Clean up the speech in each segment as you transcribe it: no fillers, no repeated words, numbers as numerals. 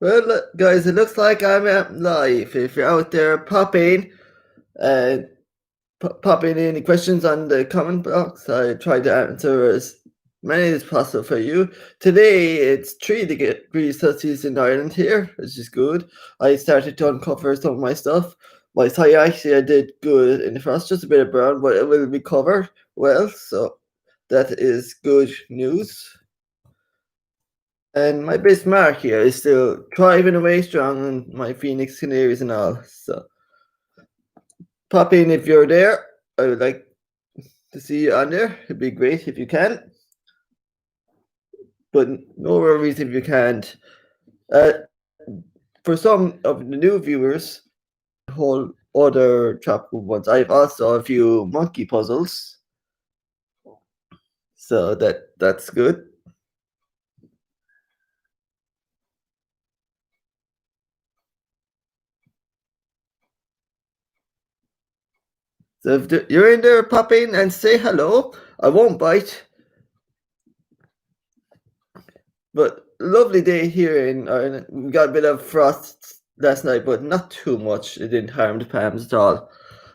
Well, look, guys, it looks like I'm live. If you're out there, uh, pop in any questions on the comment box. I try to answer as many as possible for you. Today, it's 3 degrees Celsius in Ireland here, which is good. I started to uncover some of my stuff. My tie actually I did good in the frost, just a bit of brown, but it will recover well, so that is good news. And my Bismarck here is still thriving away strong on my Phoenix Canaries and all. So pop in if you're there. I would like to see you on there. It'd be great if you can. But no worries if you can't. Uh, for some of the new viewers, whole other tropical ones, I've also a few monkey puzzles. So that's good. So if you're in there, pop in and say hello. I won't bite. But lovely day here in Ireland. We got a bit of frost last night, but not too much. It didn't harm the palms at all.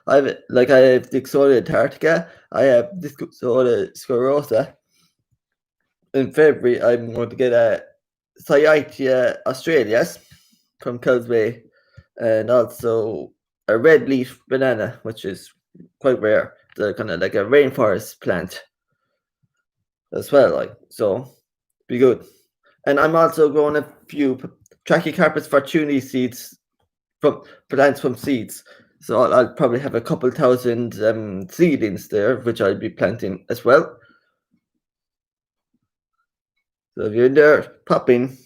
I have Dixola antarctica. I have Dixola sclerosa. In February, I'm going to get a Cyathea australis from Kells Bay, and also a red leaf banana, which is quite rare. They're kind of like a rainforest plant as well. Like so, be good. And I'm also growing a few Trachycarpus fortunei seeds from plants from seeds. So I'll probably have a couple thousand seedlings there, which I'll be planting as well. So if you're in there, pop in.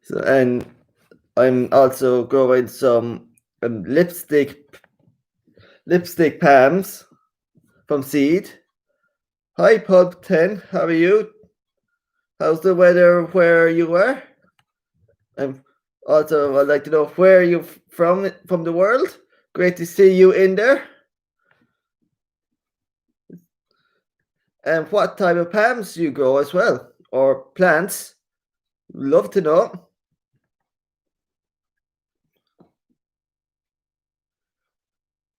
So and I'm also growing some lipstick palms from seed. Hi Pub 10, how are you? How's the weather where you are? And also I'd like to know where are you from the world? Great to see you in there. And what type of palms you grow as well, or plants? Love to know.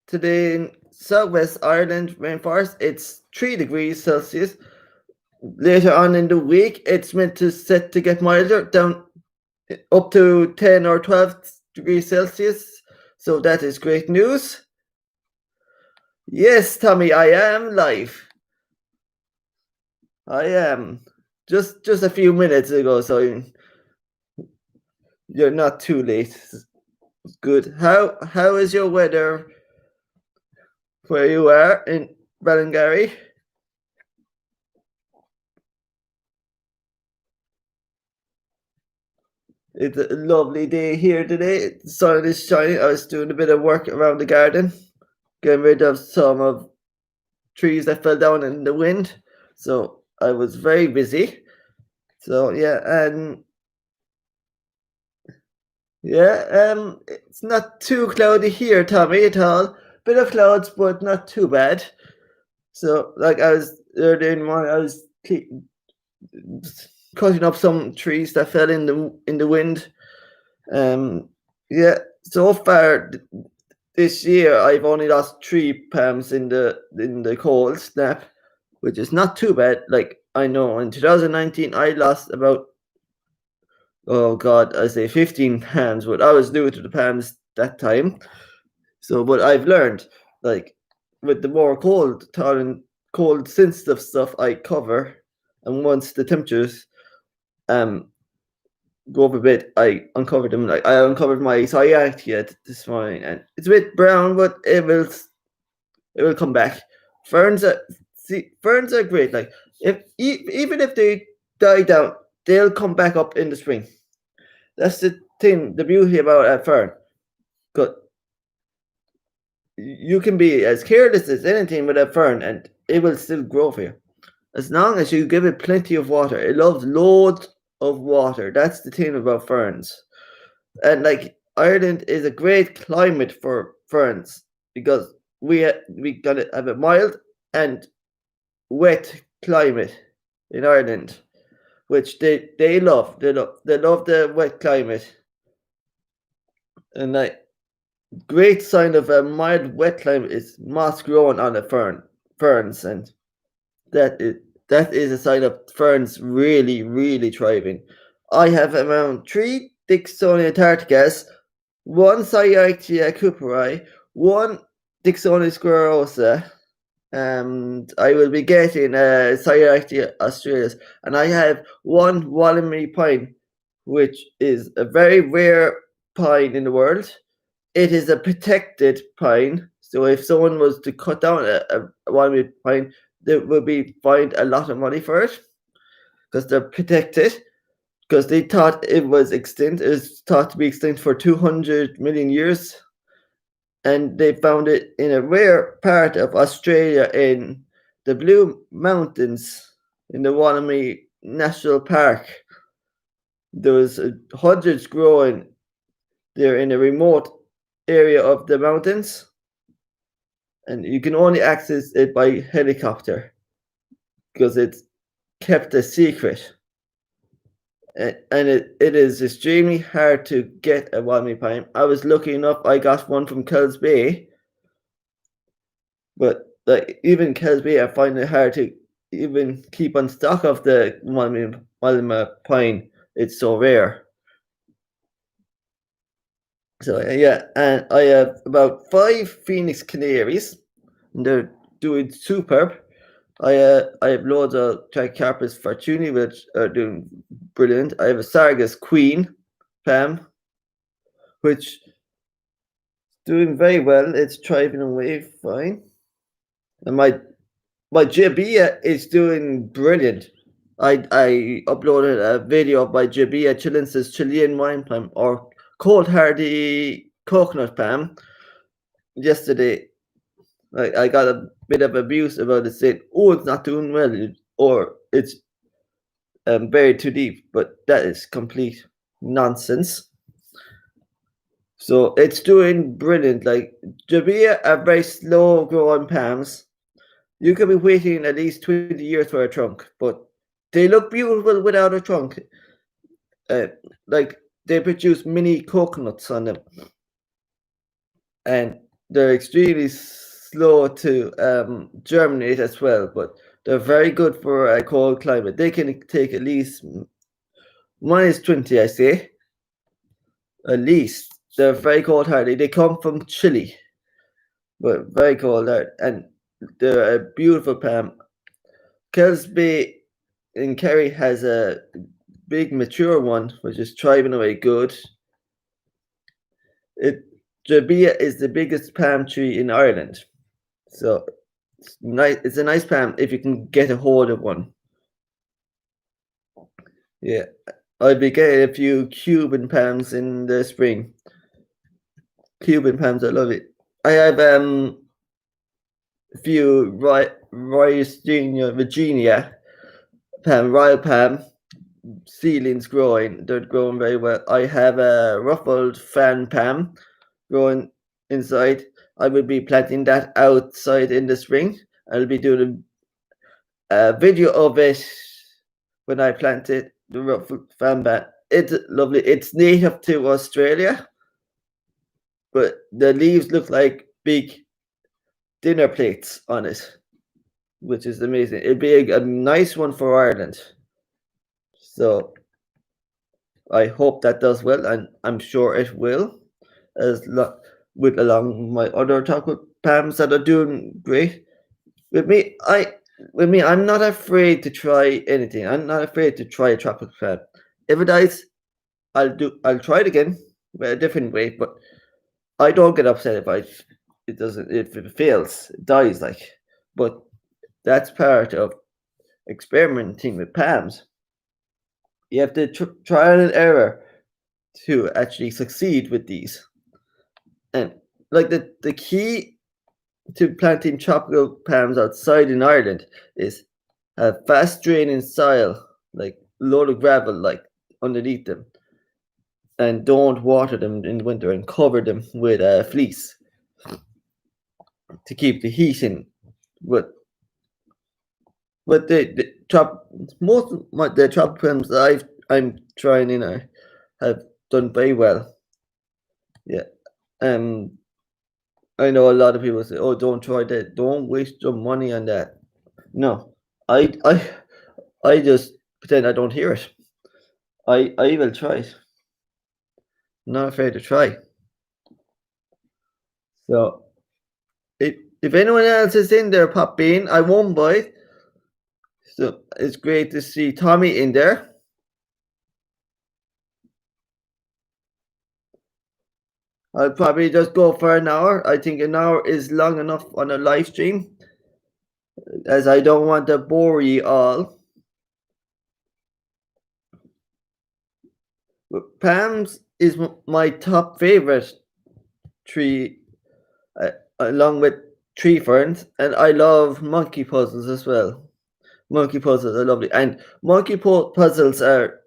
Today in Southwest Ireland rainforest, it's 3 degrees Celsius. Later on in the week, it's meant to set to get milder, down up to 10 or 12 degrees Celsius. So that is great news. Yes, Tommy, I am live. I am. Just a few minutes ago, so you're not too late. Good. How is your weather where you are in Ballingarry? It's a lovely day here today. The sun is shining. I was doing a bit of work around the garden, getting rid of some of trees that fell down in the wind. So I was very busy. So it's not too cloudy here, Tommy, at all. Bit of clouds, but not too bad. So like I was earlier in the morning, I was cutting up some trees that fell in the wind. Yeah, so far this year I've only lost 3 palms in the cold snap, which is not too bad. Like I know in 2019 I lost about, oh god, I say 15 palms, but I was new to the palms that time. So but I've learned, like, with the more cold tolerant, cold sensitive stuff I cover, and once the temperatures um go up a bit, I uncovered them. Like I uncovered my Cyathea this morning, and it's a bit brown, but it will come back. Ferns are great. Like even if they die down, they'll come back up in the spring. That's the thing, the beauty about a fern. Good. You can be as careless as anything with a fern, and it will still grow for you. As long as you give it plenty of water. It loves loads of water. That's the thing about ferns. And like Ireland is a great climate for ferns because we gotta have it mild and wet climate in Ireland, which they love. They love the wet climate, and like great sign of a mild wet climate is moss growing on the ferns, and that is that is a sign of ferns really thriving. I have around 3 Dicksonia antarcticas, one Cyathea cooperi, one Dicksonia squarosa, and I will be getting Cyathea australis, and I have one Wallamey pine, which is a very rare pine in the world. It is a protected pine, so if someone was to cut down a Wallamey pine, they would be fined a lot of money for it because they're protected. Because they thought it was extinct. It was thought to be extinct for 200 million years, and they found it in a rare part of Australia in the Blue Mountains in the Wanami National Park. There was hundreds growing there in a remote area of the mountains, and you can only access it by helicopter because it's kept a secret. And it is extremely hard to get a Wallamey pine. I was lucky enough, I got one from Kells Bay, but like even Kells Bay, I find it hard to even keep on stock of the Wallamey pine. It's so rare. So yeah, and I have about 5 Phoenix canaries, and they're doing superb. I have loads of Tricarpus fortunei, which are doing brilliant. I have a Sargus Queen, Pam, which is doing very well. It's thriving away fine. And my Jabia is doing brilliant. I uploaded a video of my Jabia chilensis Chilean wine palm or cold hardy coconut palm yesterday. I got a bit of abuse about it, saying, "Oh, it's not doing well," or it's buried too deep. But that is complete nonsense. So it's doing brilliant. Like Jabia are very slow growing palms. You could be waiting at least 20 years for a trunk, but they look beautiful without a trunk. Like they produce mini coconuts on them, and they're extremely slow to germinate as well, but they're very good for a cold climate. They can take at least -20, I say. At least. They're very cold hardy. They come from Chile, but very cold hard, and they're a beautiful palm. Kells Bay in Kerry has a big mature one, which is thriving away good. Jabia is the biggest palm tree in Ireland. So it's nice. It's a nice palm if you can get a hold of one. Yeah, I'll be getting a few Cuban palms in the spring. Cuban palms, I love it. I have a few Virginia palm, royal palm seedlings growing. They're growing very well. I have a ruffled fan palm growing inside. I will be planting that outside in the spring. I'll be doing a video of it when I plant it. The ruffled fan palm. It's lovely. It's native to Australia, but the leaves look like big dinner plates on it, which is amazing. It'd be a nice one for Ireland. So I hope that does well, and I'm sure it will, with along my other chocolate palms that are doing great. With me, I'm not afraid to try anything. I'm not afraid to try a chocolate palm. If it dies, I'll try it again, but a different way. But I don't get upset if it fails, it dies like. But that's part of experimenting with palms. You have to trial and error to actually succeed with these. And like the key to planting tropical palms outside in Ireland is a fast draining soil, like load of gravel, like underneath them, and don't water them in the winter and cover them with fleece to keep the heat in. But But the top most of the top films that I'm trying in have done very well. Yeah. Um I know a lot of people say, "Oh, don't try that. Don't waste your money on that." No, I just pretend I don't hear it. I will try it. Not afraid to try. So if anyone else is in there, pop in. I won't bite. So it's great to see Tommy in there. I'll probably just go for an hour. I think an hour is long enough on a live stream, as I don't want to bore you all. But Pam's is my top favorite tree, uh, along with tree ferns, and I love monkey puzzles as well. Monkey puzzles are lovely, and monkey puzzles are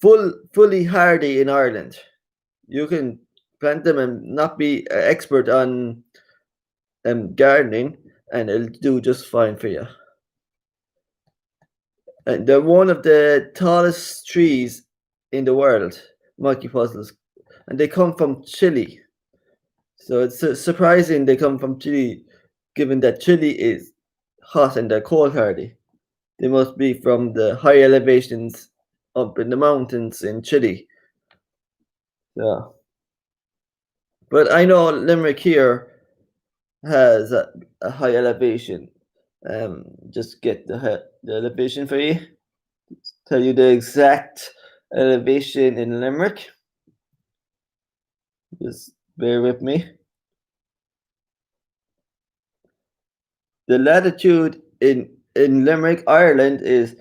fully hardy in Ireland. You can plant them and not be an expert on gardening, and it'll do just fine for you. And they're one of the tallest trees in the world, monkey puzzles, and they come from Chile. So it's surprising they come from Chile, given that Chile is hot and they're cold hardy. They must be from the high elevations up in the mountains in Chile. Yeah. But I know Limerick here has a high elevation. Just get the elevation for you. Tell you the exact elevation in Limerick. Just bear with me. The latitude in Limerick, Ireland is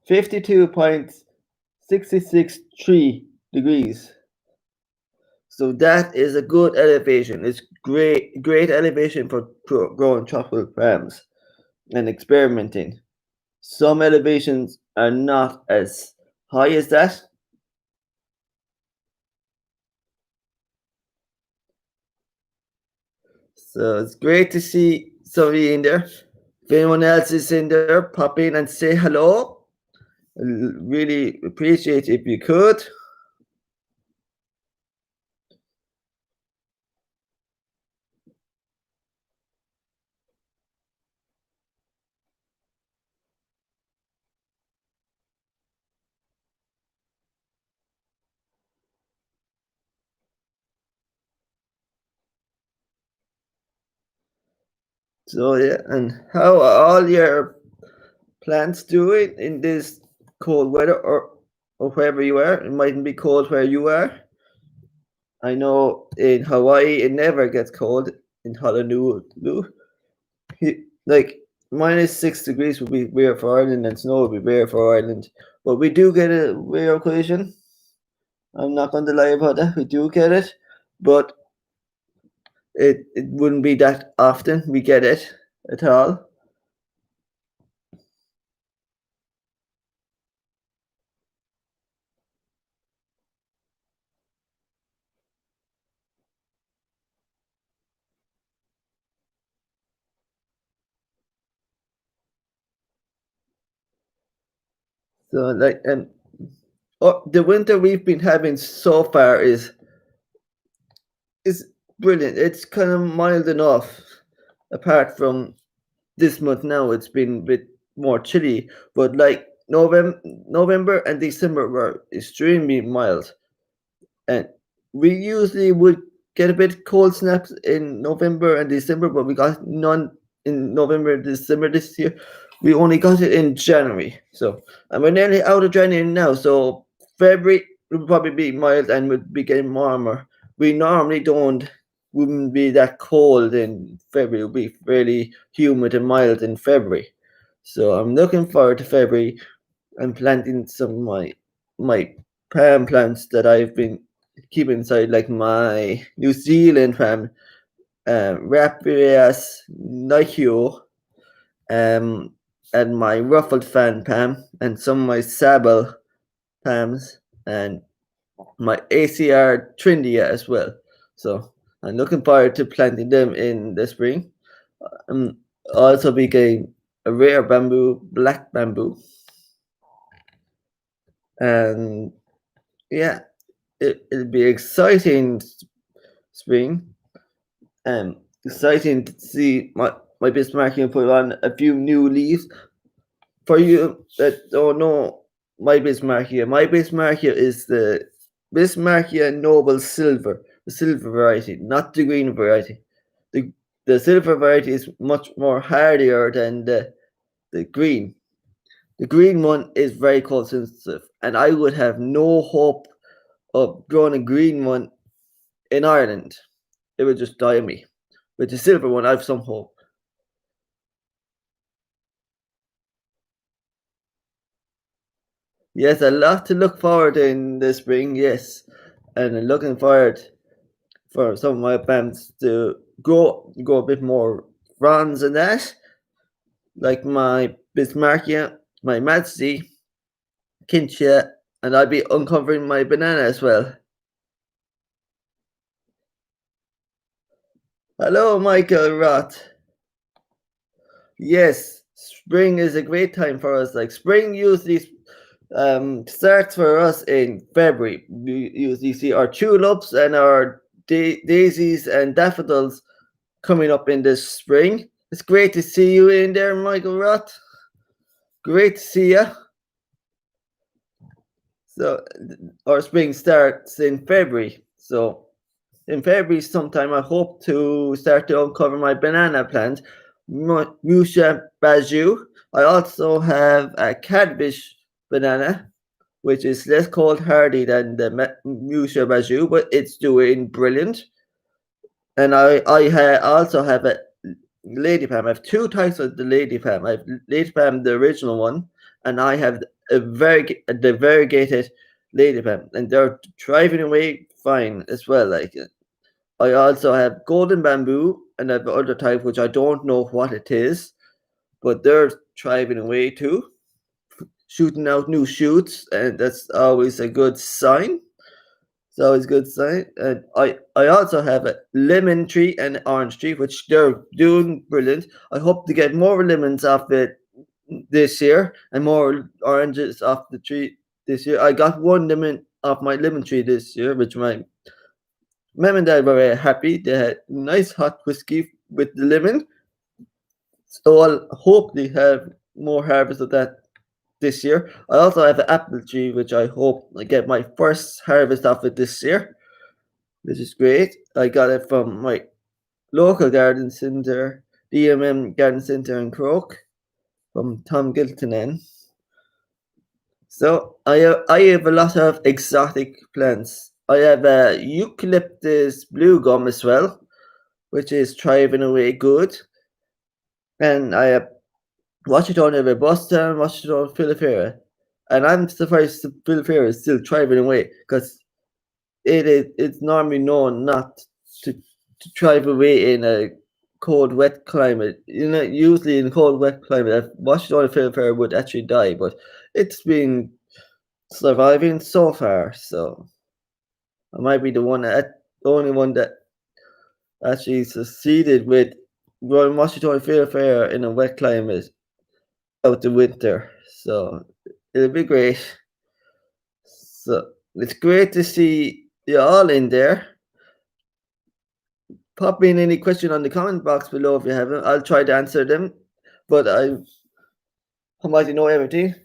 52.663 degrees. So that is a good elevation. It's great elevation for growing tropical palms and experimenting. Some elevations are not as high as that. So it's great to see somebody in there. If anyone else is in there, pop in and say hello. Really appreciate if you could. So yeah, and how are all your plants doing in this cold weather, or wherever you are? It mightn't be cold where you are. I know in Hawaii it never gets cold in Honolulu. Like -6 degrees would be rare for Ireland, and snow would be rare for Ireland. But we do get a rare occasion. I'm not going to lie about that. We do get it, but it wouldn't be that often we get it at all. So like the winter we've been having so far is brilliant. It's kind of mild enough. Apart from this month now, it's been a bit more chilly. But like November and December were extremely mild, and we usually would get a bit cold snaps in November and December, but we got none in November and December this year. We only got it in January. So, and we're nearly out of January now. So February will probably be mild and would be getting warmer. We normally wouldn't be that cold in February. It'll be fairly humid and mild in February. So I'm looking forward to February and planting some of my palm plants that I've been keeping inside, like my New Zealand palm, Rapirius Nihio, um, and my ruffled fan palm, and some of my Sable palms, and my ACR Trindia as well. So I'm looking forward to planting them in the spring. Um, also be getting a rare bamboo, black bamboo. And yeah, it'll be exciting spring. Exciting to see my Bismarckia put on a few new leaves. For you that don't know my Bismarckia is the Bismarckia Noble Silver, the silver variety, not the green variety. The the silver variety is much more hardier than the green. The green one is very cold sensitive, and I would have no hope of growing a green one in Ireland. It would just die on me. With the silver one, I have some hope. Yes, a lot to look forward to in the spring, yes. And I'm looking forward for some of my bands to go a bit more bronze and that. Like my Bismarckia, my Madsey, Kincha, and I'll be uncovering my banana as well. Hello, Michael Roth. Yes, spring is a great time for us. Like spring usually starts for us in February. We usually see our tulips and our daisies and daffodils coming up in this spring. It's great to see you in there, Michael Roth. Great to see you. So our spring starts in February. So in February sometime I hope to start to uncover my banana plant, Musha Baju. I also have a Cadbury banana, which is less cold hardy than the Musha Baju, but it's doing brilliant. And I also have a lady palm. I have two types of the lady palm. I have lady palm, the original one, and I have the variegated lady palm, and they're thriving away fine as well. Like I also have golden bamboo, and I have the other type which I don't know what it is, but they're thriving away too, shooting out new shoots, and that's always a good sign. It's always a good sign. And I also have a lemon tree and orange tree, which they're doing brilliant. I hope to get more lemons off it this year and more oranges off the tree this year. I got one lemon off my lemon tree this year, which my mom and dad were very happy. They had nice hot whiskey with the lemon. So I'll hope they have more harvest of that this year. I also have an apple tree, which I hope I get my first harvest of it this year, which is great. I got it from my local garden centre, DMM Garden Centre in Croke, from Tom Giltonen. So I have a lot of exotic plants. I have a eucalyptus blue gum as well, which is thriving away good. And I have Washington Robusta and Washington Filifera. And I'm surprised the Filifera is still thriving away because it's normally known not to thrive away in a cold, wet climate. You know, usually in cold, wet climate, Washington Filifera would actually die, but it's been surviving so far. So I might be the only one that actually succeeded with growing Washington Filifera in a wet climate out the winter. So it'll be great. So it's great to see you all in there. Pop in any question on the comment box below if you have them. I'll try to answer them. But I might know everything.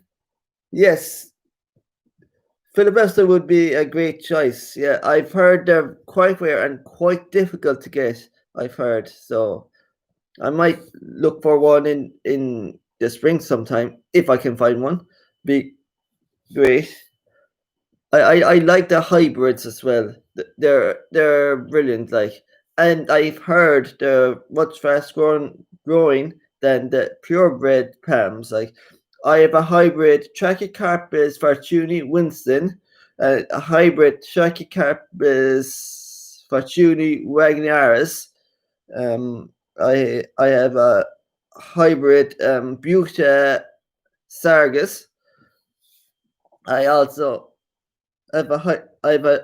Yes, Filibuster would be a great choice. Yeah, I've heard they're quite rare and quite difficult to get. I've heard. So I might look for one in the spring sometime if I can find one. Be great. I like the hybrids as well. They're brilliant. Like, and I've heard they're much growing than the purebred palms. Like, I have a hybrid Trachycarpus fortunei Winston, a hybrid Trachycarpus fortunei Wagneris. I have a hybrid Buta Sargus. I also have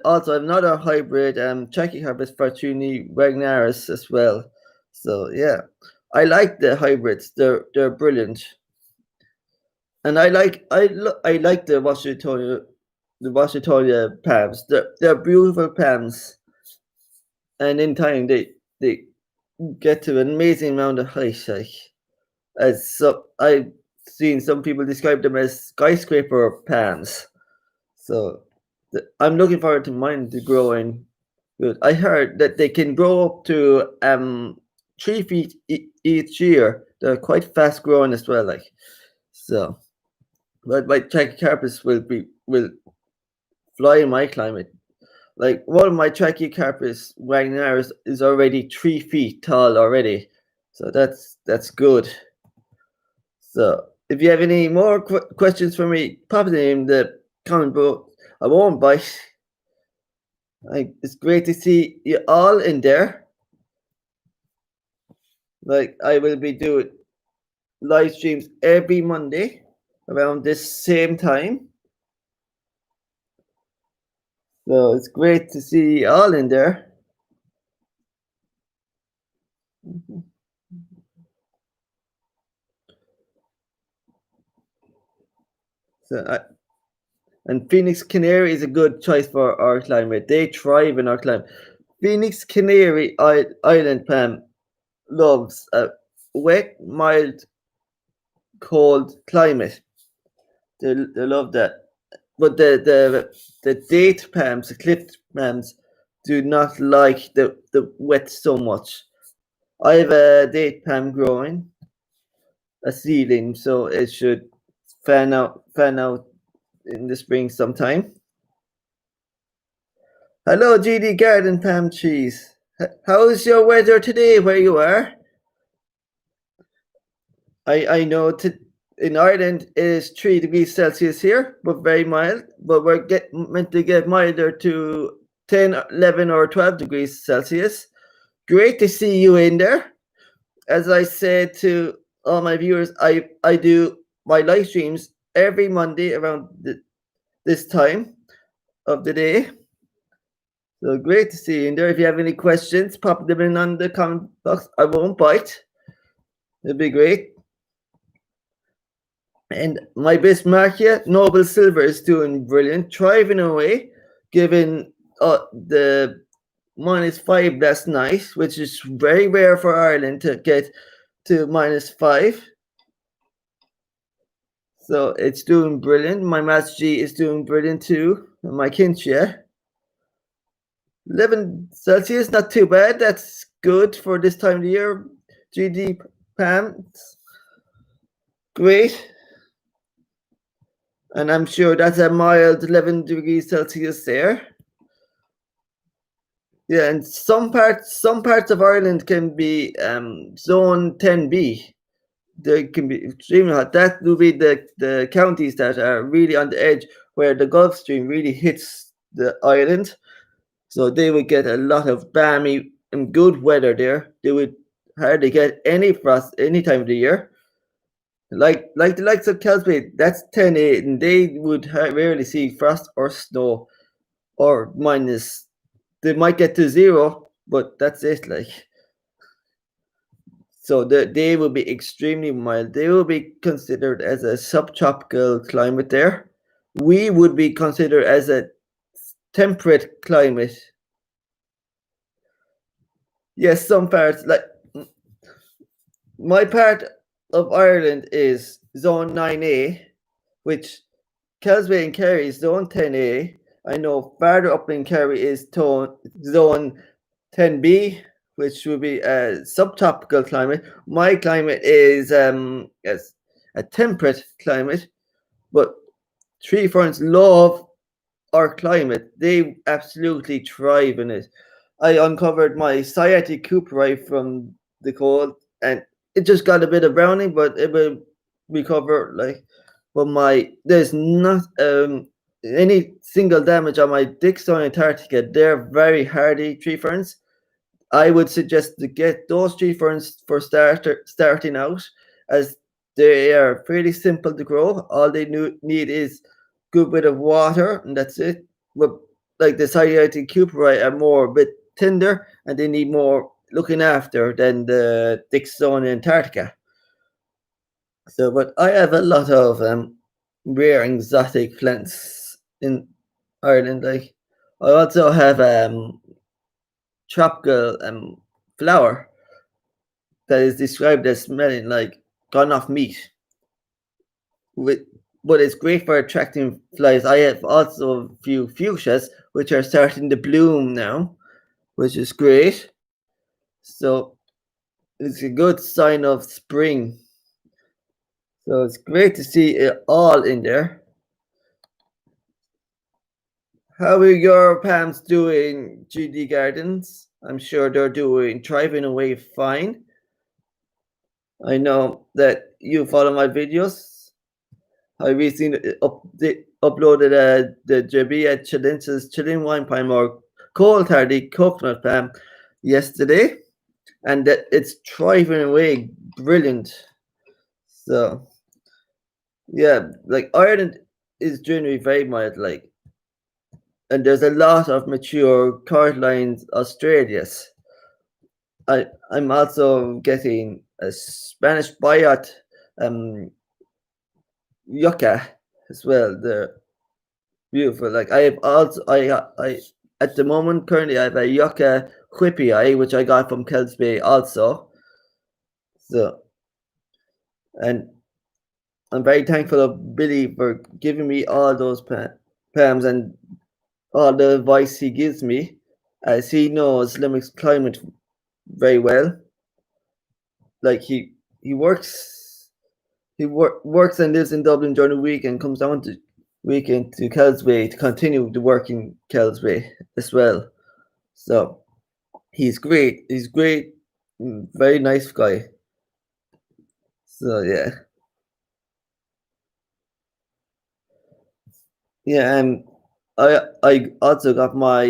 also another hybrid Trachycarpus fortunei Wagneris as well. So yeah, I like the hybrids. They're brilliant, and I like the Washingtonia palms. They're beautiful palms, and in time they get to an amazing amount of height. Like as so, I've seen some people describe them as skyscraper palms. So I'm looking forward to mine to growing. Good. I heard that they can grow up to 3 feet each year. They're quite fast growing as well. Like so, but my Trachycarpus will fly in my climate. Like one of my Trachycarpus Wagneris is already 3 feet tall already, so that's good. So if you have any more questions for me, pop them in the comment below. I won't bite. It's great to see you all in there. Like I will be doing live streams every Monday around this same time. So it's great to see you all in there. And Phoenix Canary is a good choice for our climate. They thrive in our climate. Phoenix Canary Island palm loves a wet, mild, cold climate. They love that. But the date palms, the cliff palms, do not like the wet so much. I have a date palm growing, a seedling, so it should fan out in the spring sometime. Hello, GD Garden Palm Trees. How's your weather today where you are? I know in Ireland it is 3 degrees Celsius here, but very mild. But we're meant to get milder to 10, 11, or 12 degrees Celsius. Great to see you in there. As I said to all my viewers, I do my live streams every Monday around this time of the day. So great to see you in there. If you have any questions, pop them in on the comment box. I won't bite. It'd be great. And my Bismarckia Noble Silver is doing brilliant, thriving away, given the -5 last night, which is very rare for Ireland to get to -5. So it's doing brilliant. My Match G is doing brilliant too. And my Kinchia. 11 Celsius, not too bad. That's good for this time of the year. GD Pams. Great. And I'm sure that's a mild 11 degrees Celsius there. Yeah, and some parts of Ireland can be zone 10B. They can be extremely hot. That will be the counties that are really on the edge where the Gulf Stream really hits the island. So they would get a lot of balmy and good weather there. They would hardly get any frost any time of the year. Like the likes of Kelsby, that's 10-8, and they would rarely see frost or snow or minus. They might get to 0, but that's it. Like, so they will be extremely mild. They will be considered as a subtropical climate there. We would be considered as a temperate climate. Yes, some parts, like my part of Ireland is zone 9A, which Kelsby and Kerry is zone 10A. I know farther up in Kerry is zone 10B, which will be a subtropical climate. My climate is yes, a temperate climate, but tree ferns love our climate. They absolutely thrive in it. I uncovered my Sciatic Cooperi from the cold, and it just got a bit of browning, but it will recover. Like, but there's not any single damage on my Dickstone Antarctica. They're very hardy tree ferns. I would suggest to get those tree ferns for starting out, as they are pretty simple to grow. All they need is good bit of water, and that's it. But like the Sciatic Cooperi are more a bit tender, and they need more looking after than the Dixonia Antarctica. So, but I have a lot of rare exotic plants in Ireland. Like I also have tropical flower that is described as smelling like gone off meat. With but it's great for attracting flies. I have also a few fuchsias which are starting to bloom now, which is great. So it's a good sign of spring. So it's great to see it all in there. How are your palms doing, GD Gardens? I'm sure they're doing thriving away fine. I know that you follow my videos. I recently uploaded the Jabia Chilensis Chilean Wine Palm or Cold Hardy Coconut Palm yesterday, and that it's thriving away brilliant. So yeah, like Ireland is generally very mild, like, and there's a lot of mature Cortland Australias. I'm also getting a Spanish Bayat um yucca as well. They're beautiful. Like I have also I at the moment currently I have a yucca whippy which I got from Kells Bay also. So and I'm very thankful of Billy for giving me all those palms and all the advice he gives me, as he knows Limerick's climate very well. Like he works and lives in Dublin during the week and comes down to weekend to Kelsbay to continue the work in Kelsbay as well. So he's great. He's great, very nice guy. So yeah, yeah. I also got my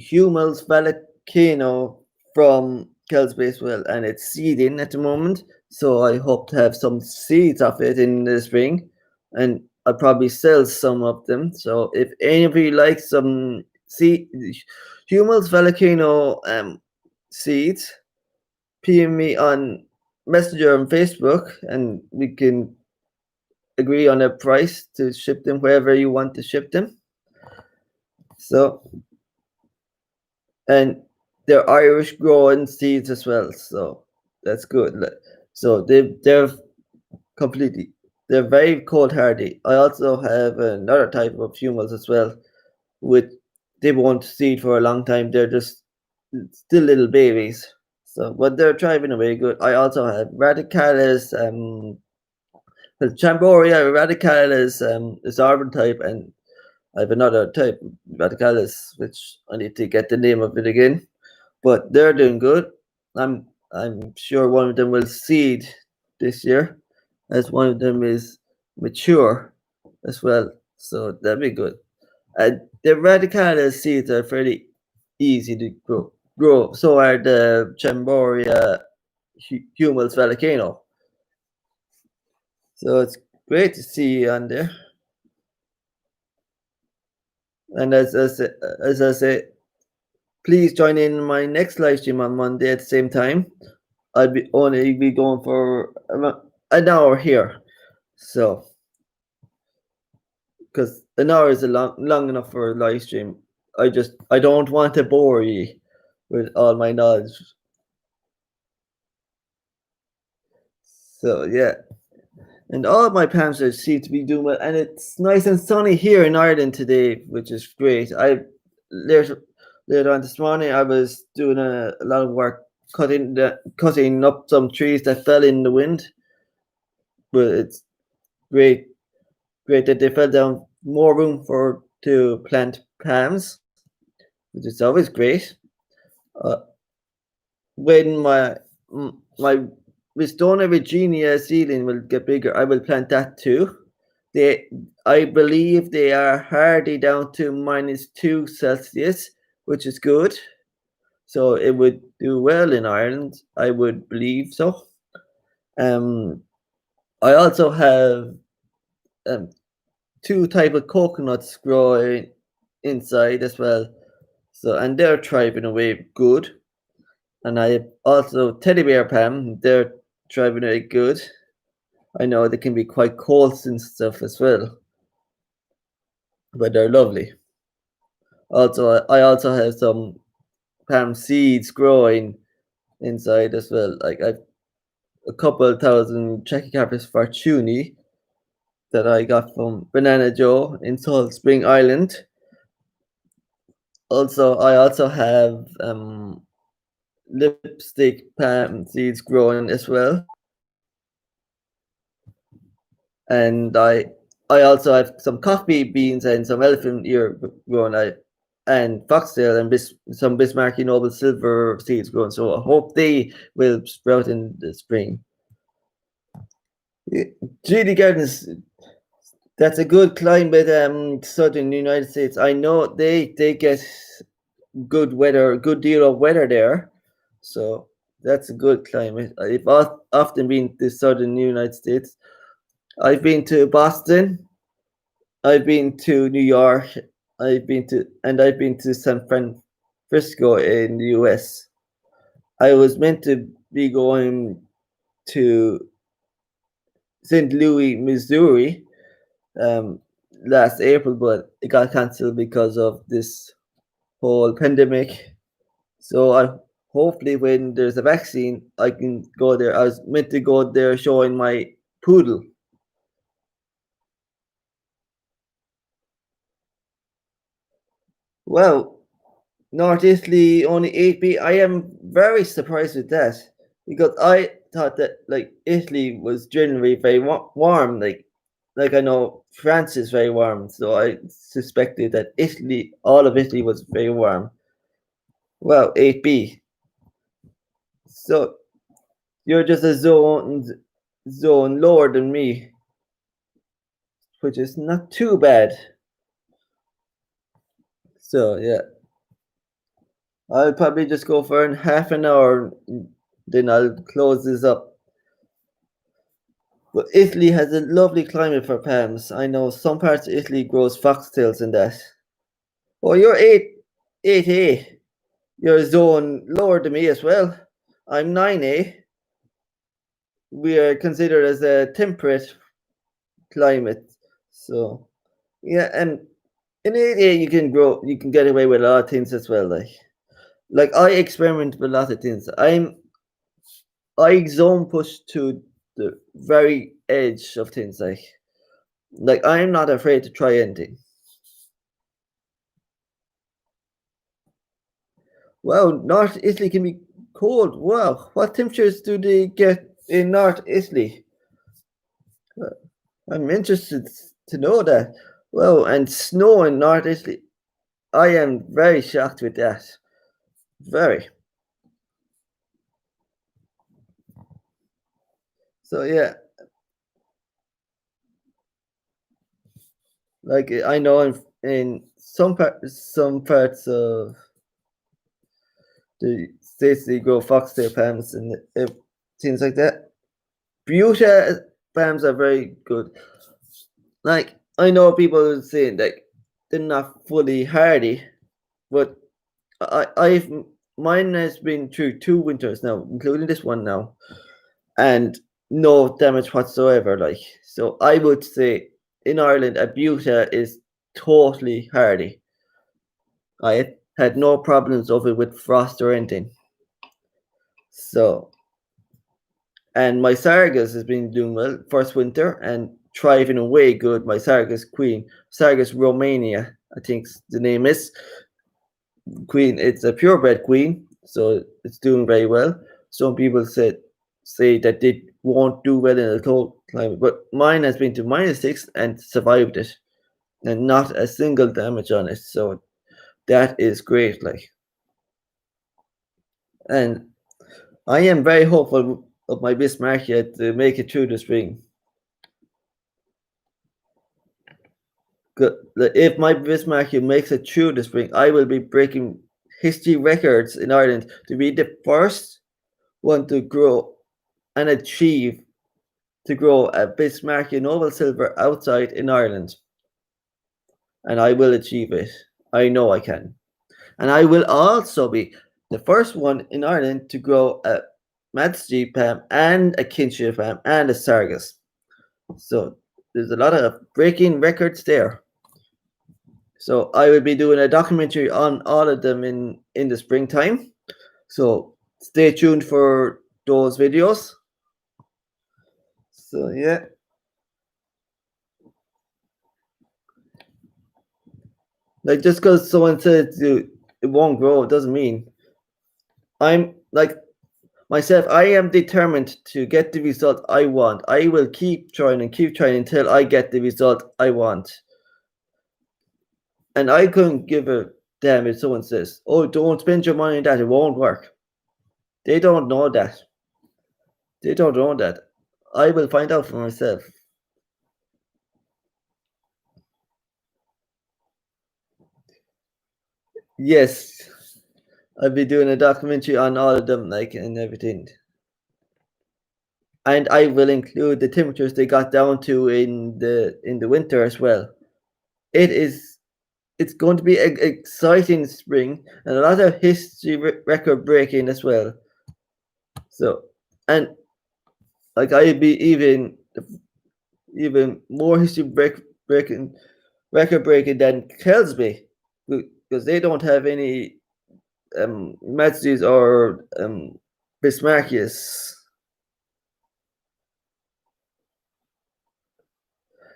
Hummels Vallecano from Kelsbay as well, and it's seeding at the moment. So I hope to have some seeds of it in the spring, and I'll probably sell some of them. So if any of you like some seed, Hummels Vallecano seeds, PM me on Messenger on Facebook, and we can agree on a price to ship them wherever you want to ship them. So, and they're Irish growing seeds as well, so that's good. So they're completely they're very cold hardy. I also have another type of humals as well, which they won't seed for a long time. They're just still little babies. So, but they're thriving away good. I also have radicalis, well, Chamboria radicalis is arbor type, and I have another type, radicalis, which I need to get the name of it again. But they're doing good. I'm sure one of them will seed this year, as one of them is mature as well. So that'd be good. And the radicalis seeds are fairly easy to grow. So are the Chamboria Hummels Vallecano. So it's great to see you on there. And as I say, please join in my next live stream on Monday at the same time. I'll be only be going for an hour here, so because an hour is long enough for a live stream. I don't want to bore you with all my knowledge. So yeah, and all of my pamphlets seem to be doing well, and it's nice and sunny here in Ireland today, which is great. Later on this morning I was doing a lot of work cutting up some trees that fell in the wind, but it's great that they fell down. More room to plant palms, which is always great. When my Ristona Virginia seedling will get bigger, I will plant that too. I believe they are hardy down to -2 Celsius, which is good. So it would do well in Ireland, I would believe so. I also have two type of coconuts growing inside as well. So and they're thriving away good. And I also teddy bear Pam. They're thriving very good. I know they can be quite cold and stuff as well, but they're lovely. Also, I also have some Pam seeds growing inside as well. Like I've a couple thousand Trachycarpus fortunei that I got from Banana Joe in Salt Spring Island. Also, I also have lipstick Pam seeds growing as well, and I also have some coffee beans and some elephant ear growing. And foxtail and some Bismarcky Noble silver seeds growing. So I hope they will sprout in the spring. GD Gardens, that's a good climate, southern United States. I know they get good weather, good deal of weather there, so that's a good climate. I've often been to southern United States. I've been to Boston. I've been to New York. I've been to San Francisco in the US. I was meant to be going to St. Louis, Missouri, um, last April, but it got cancelled because of this whole pandemic. So I hopefully when there's a vaccine, I can go there. I was meant to go there showing my poodle. Well, North Italy only 8B. I am very surprised with that because I thought that like Italy was generally very warm. Like I know France is very warm, so I suspected that Italy, all of Italy, was very warm. Well, 8B. So you're just a zone lower than me, which is not too bad. So yeah, I'll probably just go for in half an hour, then I'll close this up. But Italy has a lovely climate for palms. I know some parts of Italy grows foxtails and that. Oh, you're 8A. You're a zone lower than me as well. I'm 9A. We are considered as a temperate climate. So yeah, and in 8A you can get away with a lot of things as well. Like I experiment with a lot of things. I zone push to the very edge of things. Like I'm not afraid to try anything. Wow, North Italy can be cold. Wow, what temperatures do they get in North Italy? I'm interested to know that. Well, and snow in North Italy. I am very shocked with that. Very. So yeah, like I know in some parts of the states they grow foxtail palms and things like that. Fuchsia palms are very good. Like I know people saying like they're not fully hardy, but I've mine has been through 2 winters now, including this one now, and no damage whatsoever. Like so, I would say in Ireland, a Buta is totally hardy. I had no problems of it with frost or anything. So, and my Sargas has been doing well first winter and thriving away good. My Sargas queen, Sargas Romania, I think the name is queen. It's a purebred queen, so it's doing very well. Some people say that they won't do well in a cold climate, but mine has been to -6 and survived it, and not a single damage on it. So that is great. Like, and I am very hopeful of my Bismarckia to make it through the spring. If my Bismarckia makes it through the spring, I will be breaking history records in Ireland to be the first one to grow and achieve to grow a Bismarckia Noble Silver outside in Ireland. And I will achieve it. I know I can. And I will also be the first one in Ireland to grow a Manchester palm and a Kinshasa palm and a Sargas. So there's a lot of breaking records there. So I will be doing a documentary on all of them in the springtime. So stay tuned for those videos. So yeah. Like just because someone says it won't grow, it doesn't mean. I'm like myself, I am determined to get the result I want. I will keep trying until I get the result I want. And I couldn't give a damn if someone says, "Oh, don't spend your money on that, it won't work." They don't know that. They don't know that. I will find out for myself. Yes. I'll be doing a documentary on all of them, like, and everything. And I will include the temperatures they got down to in the winter as well. It's going to be an exciting spring and a lot of history record breaking as well. So, and like I'd be even more history breaking record breaking than Kelsby, because they don't have any Matthews or Bismarckius.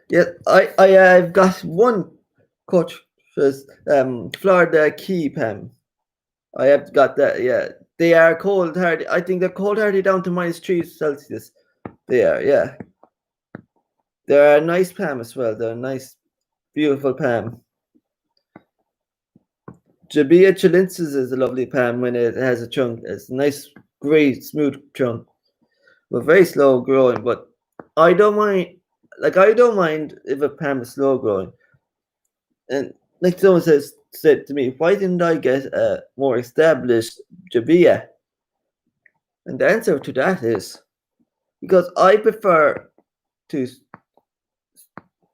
Yeah, I've got one coach for Florida Key Pam. I have got that. Yeah, they are cold hardy. I think they're cold hardy down to -3 Celsius. They are. Yeah, they're a nice Pam as well. They're a nice, beautiful Pam. Jabia chilensis is a lovely Pam when it has a chunk. It's a nice, great, smooth chunk, but very slow growing. But I don't mind. Like I don't mind if a Pam is slow growing. And like someone said to me, why didn't I get a more established Jabia? And the answer to that is because I prefer to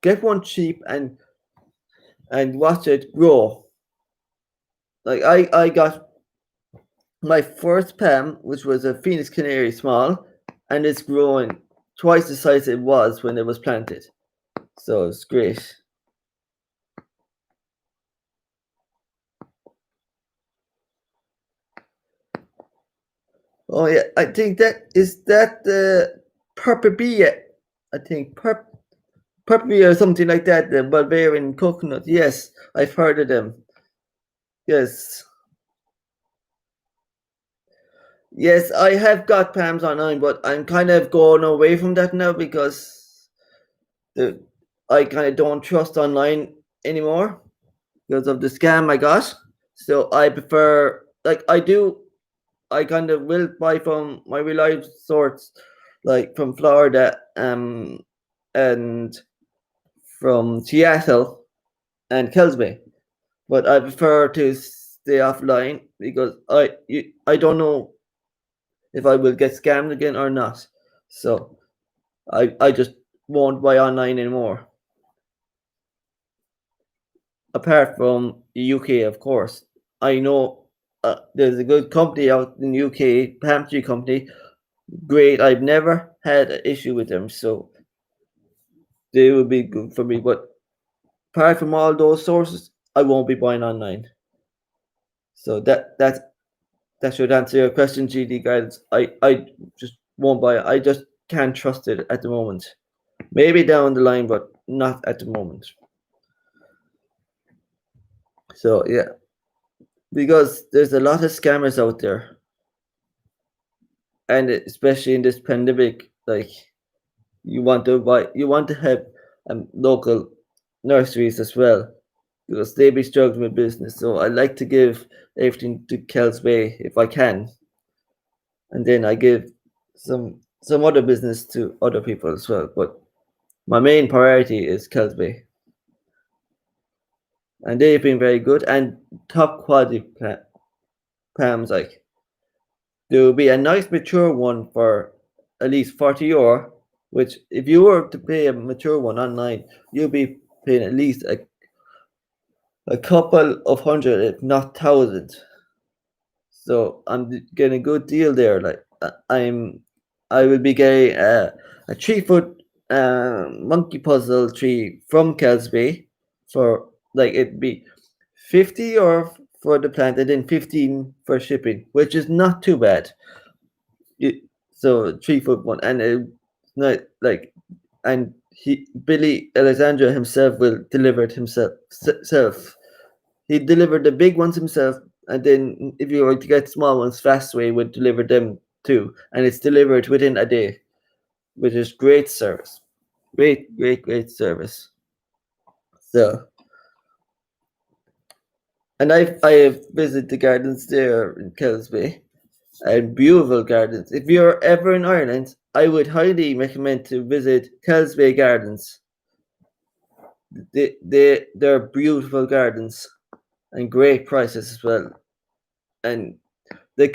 get one cheap and watch it grow. Like I got my first Pam, which was a Phoenix Canary small, and it's growing twice the size it was when it was planted. So it's great. Oh yeah, I think that is that the Purpabia. I think Purpabia or something like that. The Barbarian coconut. Yes, I've heard of them. Yes. Yes, I have got Pams online, but I'm kind of going away from that now because I kind of don't trust online anymore because of the scam I got. So I prefer, like, I kind of will buy from my reliable source, like from Florida, and from Seattle and Kelsby. But I prefer to stay offline because I don't know if I will get scammed again or not. So I just won't buy online anymore. Apart from the UK, of course. I know there's a good company out in the UK, Pantry Company. Great. I've never had an issue with them, so they will be good for me. But apart from all those sources, I won't be buying online. So that should answer your question, GD guidance. I just won't buy it. I just can't trust it at the moment. Maybe down the line, but not at the moment. So yeah, because there's a lot of scammers out there, and especially in this pandemic, like you want to help local nurseries as well because they be struggling with business. So I like to give everything to Kells Bay if I can, and then I give some other business to other people as well. But my main priority is Kells Bay, and they've been very good and top quality Pams. Like there will be a nice mature one for at least €40, which if you were to pay a mature one online, you'll be paying at least a couple of hundred, if not thousands. So I'm getting a good deal there. Like I will be getting a 3 foot monkey puzzle tree from Kelsby for like it'd be 50 or for the plant and then 15 for shipping, which is not too bad. So 3 foot one, and it's not like, and he Billy Alexandra himself will deliver it himself. He delivered the big ones himself, and then if you were to get small ones, Fastway would deliver them too, and it's delivered within a day, which is great service. Great service. So, and I have visited the gardens there in Kelsby, and beautiful gardens. If you're ever in Ireland, I would highly recommend to visit Kelsby Gardens. They're beautiful gardens and great prices as well. And the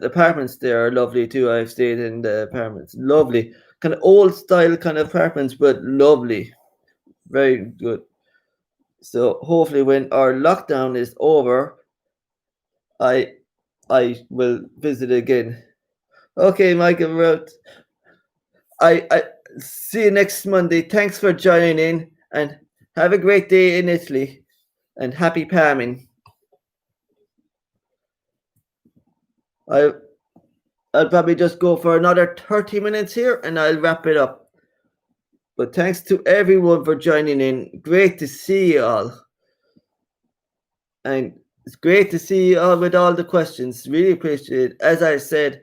apartments there are lovely too. I've stayed in the apartments. Lovely. Kind of old style kind of apartments, but lovely. Very good. So hopefully when our lockdown is over, I I will visit again. Okay, Michael wrote. I see you next Monday. Thanks for joining in and have a great day in Italy and happy palming. I I'll probably just go for another 30 minutes here and I'll wrap it up. But thanks to everyone for joining in. Great to see you all. And it's great to see you all with all the questions. Really appreciate it. As I said,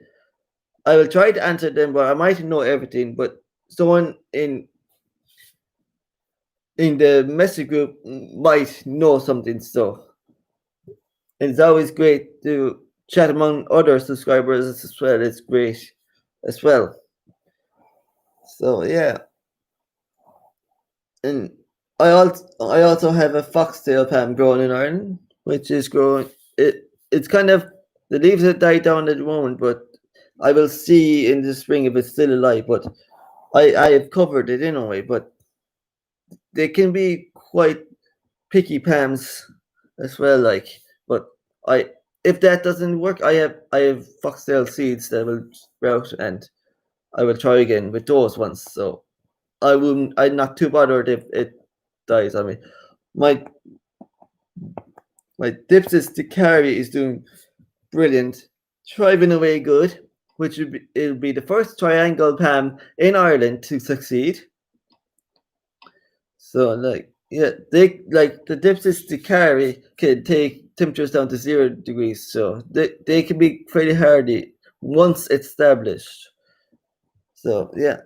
I will try to answer them, but I might know everything. But someone in the message group might know something. So and it's always great to chat among other subscribers as well. It's great as well. So yeah. And I also have a foxtail palm growing in Ireland, which is growing. It's kind of the leaves have died down at the moment, but I will see in the spring if it's still alive. But I have covered it anyway. But they can be quite picky palms as well. Like, but I if that doesn't work, I have foxtail seeds that will sprout, and I will try again with those ones. So I'm not too bothered if it dies. I mean, my my Dipsys Dicari is doing brilliant, thriving away good, which it'll be the first triangle palm in Ireland to succeed. So like yeah, they like the Dipsys Dicari can take temperatures down to 0 degrees, so they can be pretty hardy once established. So yeah,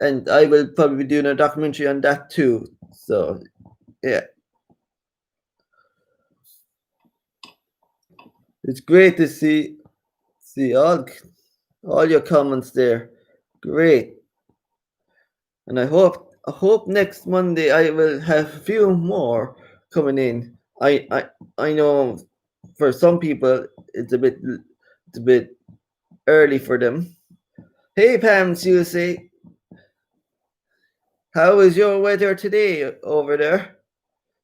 and I will probably be doing a documentary on that too. So yeah. It's great to see all your comments there. Great. And I hope next Monday I will have a few more coming in. I know for some people it's a bit early for them. Hey Pam Susie, how is your weather today over there?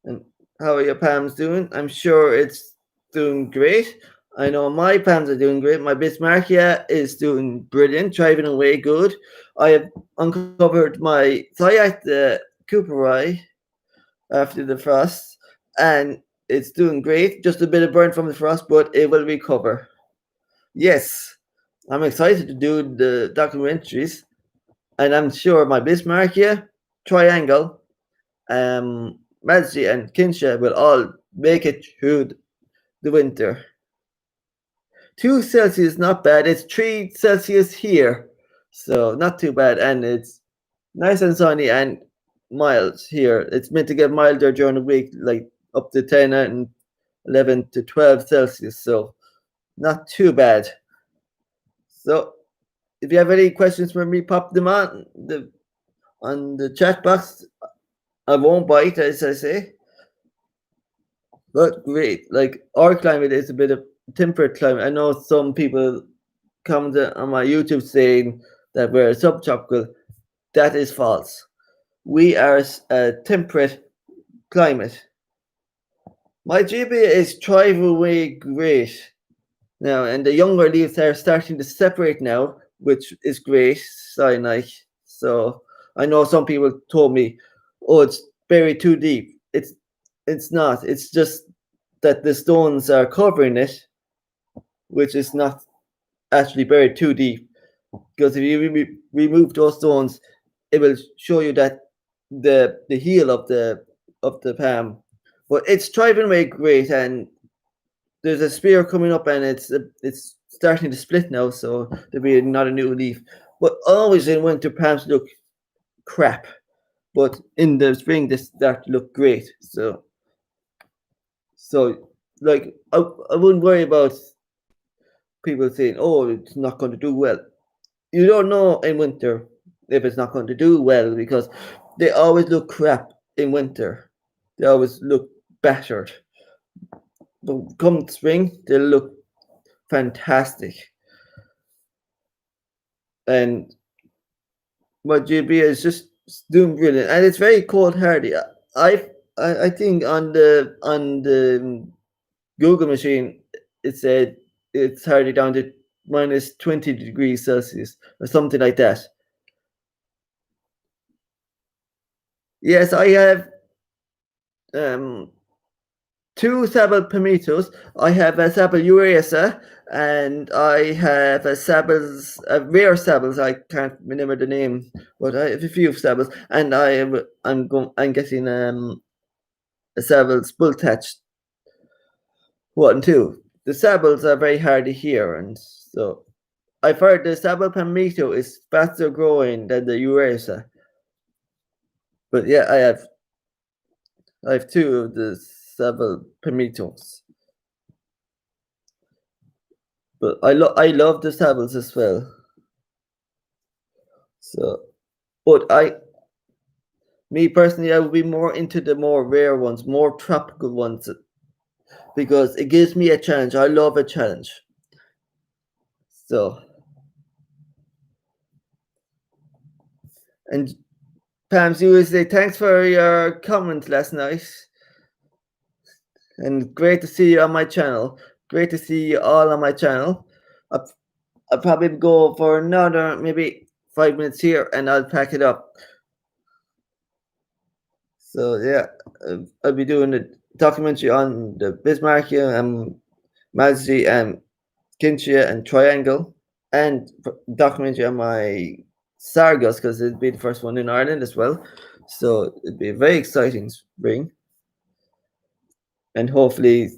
And how are your Pams doing? I'm sure it's doing great. I know my Pams are doing great. My Bismarckia is doing brilliant, driving away good. I have uncovered my Thayat Cooperi after the frost, and it's doing great. Just a bit of burn from the frost, but it will recover. Yes, I'm excited to do the documentaries, and I'm sure my Bismarckia, Triangle, Madzi, and Kinsha will all make it through the winter. 2 Celsius, not bad. It's 3 Celsius here, so not too bad. And it's nice and sunny and mild here. It's meant to get milder during the week, like up to 10 and 11 to 12 Celsius, so not too bad. So if you have any questions for me, pop them on the chat box. I won't bite, as I say. But great. Like our climate is a bit of temperate climate. I know some people comment on my YouTube saying that we're subtropical. That is false. We are a temperate climate. My GPA is thriving away great. now, and the younger leaves are starting to separate now, which is great sign. Like, so, I know some people told me, "Oh, it's buried too deep." It's not. It's just that the stones are covering it, which is not actually buried too deep. Because if you remove those stones, it will show you that the heel of the palm, but it's thriving away great, and there's a spear coming up, and it's starting to split now, so there'll be not a new leaf. But always in winter, palms look crap, but in the spring they start to look great. So like I wouldn't worry about people saying, "Oh, it's not going to do well." You don't know in winter if it's not going to do well because they always look crap in winter. They always look battered. But come spring, they look fantastic. And my GB is just doing brilliant, and it's very cold hardy. I think on the Google machine it said it's hardy down to minus 20 degrees Celsius or something like that. Yes, I have um two Sabal Pimitos. I have a Sabal Uresa and I have a rare Sabals. I can't remember the name, but I have a few Sabals, and I'm getting a Sabals Bull Touch one too. The Sabals are very hard to hear, and so I've heard the Sabal Pimito is faster growing than the Uresa. But yeah, I have two of the Sabal Pimitos. But I love the Sabals as well. So, but me personally, I would be more into the more rare ones, more tropical ones, because it gives me a challenge. I love a challenge. So, and Pam's USA, thanks for your comment last night, and great to see you on my channel. Great to see you all on my channel. I'll, I'll probably go for another maybe 5 minutes here, and I'll pack it up. So yeah, I'll be doing a documentary on the Bismarckia and Mazzi and Kinchia and Triangle, and documentary on my Sargos because it'd be the first one in Ireland as well. So it'd be a very exciting spring, and hopefully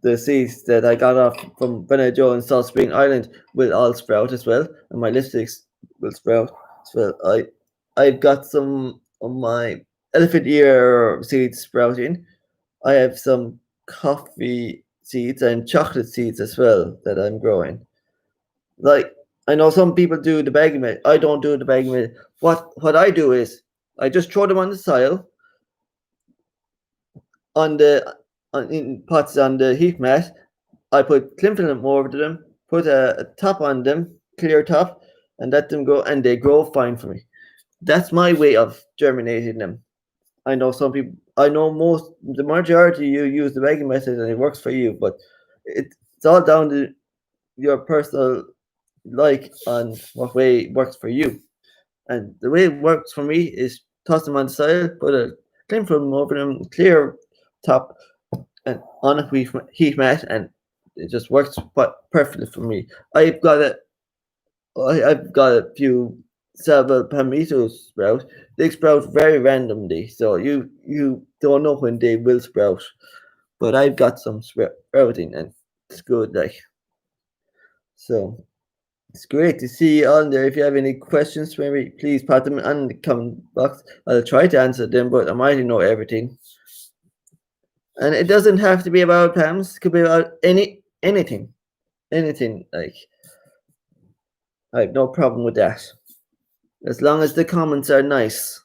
the seeds that I got off from Bernard Joe in South Spring Island will all sprout as well, and my lipsticks will sprout as well. I've got some of my elephant ear seeds sprouting. I have some coffee seeds and chocolate seeds as well that I'm growing. Like, I know some people do the bagging method. I don't do the bagging method. What I do is I just throw them on the soil on the in pots on the heat mat. I put cling film over them, put a top on them, clear top, and let them go, and they grow fine for me. That's my way of germinating them. I know some people. I know the majority you use the bagging method and it works for you, but it's all down to your personal like on what way works for you. And the way it works for me is toss them on the side, put a cling film over them, clear top, and on a heat mat, and it just works perfectly for me. I've got a I've got a few several palmettos sprout. They sprout very randomly, so you don't know when they will sprout. But I've got some sprouting, and it's good. Like, so, it's great to see you on there. If you have any questions for me, please put them on the comment box. I'll try to answer them, but I might not know everything. And it doesn't have to be about PAMs. It could be about anything. Anything. Like, I have no problem with that. As long as the comments are nice.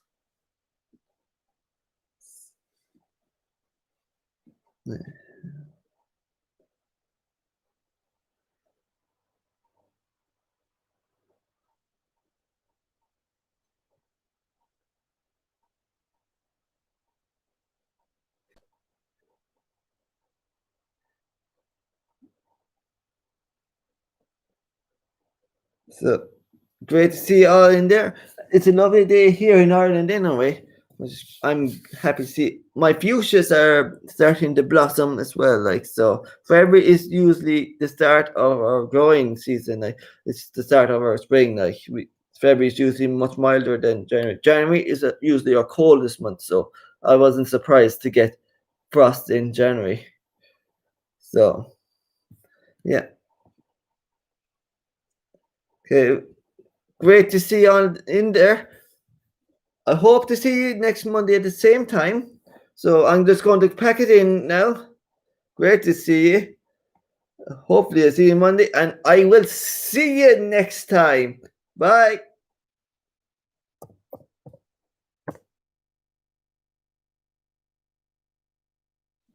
So great to see you all in there. It's a lovely day here in Ireland anyway. I'm happy to see my fuchsias are starting to blossom as well. Like so, February is usually the start of our growing season. Like it's the start of our spring. February is usually much milder than January. January is usually our coldest month, so I wasn't surprised to get frost in January. So yeah, okay, great to see you all in there. I hope to see you next Monday at the same time. So I'm just going to pack it in now. Great to see you. Hopefully, I'll see you Monday, and I will see you next time. Bye.